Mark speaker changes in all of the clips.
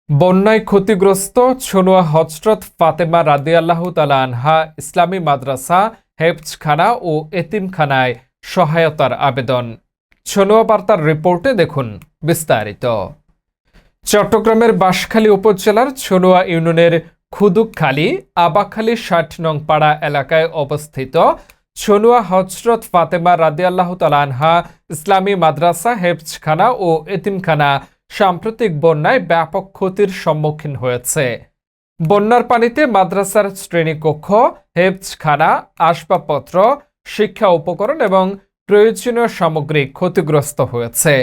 Speaker 1: বন্যায় ক্ষতিগ্রস্ত ছনুয়া হজরত ফাতেমা রাদিয়াল্লাহু তাআলা আনহা ইসলামী মাদ্রাসা, হেফজখানা ও এতিমখানায় সহায়তার আবেদন। ছনুয়া বার্তার রিপোর্টে দেখুন বিস্তারিত। চট্টগ্রামের বাঁশখালী উপজেলার ছনুয়া ইউনিয়নের খুদুকখালী, আবাখালী ৬০ নং পাড়া এলাকায় অবস্থিত ছনুয়া হজরত ফাতেমা রাদিয়াল্লাহু তাআলা আনহা ইসলামী মাদ্রাসা, হেফজখানা ও এতিমখানা সাম্প্রতিক বন্যায় ব্যাপক ক্ষতির সম্মুখীন হয়েছে। বন্যার পানিতে মাদ্রাসার শ্রেণীকক্ষ, হেফজখানা, আসবাবপত্র, শিক্ষা উপকরণ এবং প্রয়োজনীয় সামগ্রী ক্ষতিগ্রস্ত হয়েছে।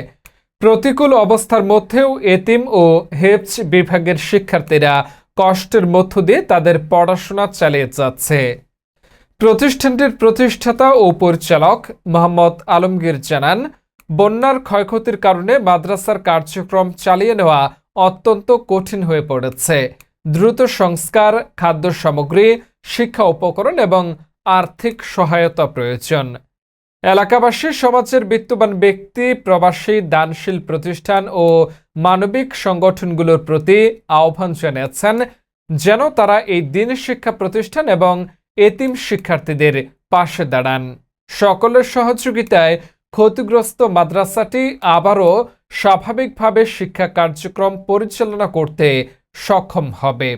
Speaker 1: প্রতিকূল অবস্থার মধ্যেও এতিম ও হেফজ বিভাগের শিক্ষার্থীরা কষ্টের মধ্য দিয়ে তাদের পড়াশোনা চালিয়ে যাচ্ছে। প্রতিষ্ঠানটির প্রতিষ্ঠাতা ও পরিচালক মোহাম্মদ আলমগীর জানান, বন্যার ক্ষয়ক্ষতির কারণে মাদ্রাসার কার্যক্রম চালিয়ে নেওয়া অত্যন্ত কঠিন হয়ে পড়েছে। দ্রুত সংস্কার, খাদ্য সামগ্রী, শিক্ষা উপকরণ এবং আর্থিক সহায়তা প্রয়োজন। এলাকাবাসী, সমাজের বিত্তবান ব্যক্তি, প্রবাসী, দানশীল প্রতিষ্ঠান ও মানবিক সংগঠনগুলোর প্রতি আহ্বান জানিয়েছেন যেন তারা এই দিন শিক্ষা প্রতিষ্ঠান এবং এতিম শিক্ষার্থীদের পাশে দাঁড়ান। সকলের সহযোগিতায় ক্ষতিগ্রস্ত মাদ্রাসাটি আবারও স্বাভাবিকভাবে শিক্ষা কার্যক্রম পরিচালনা করতে সক্ষম হবে।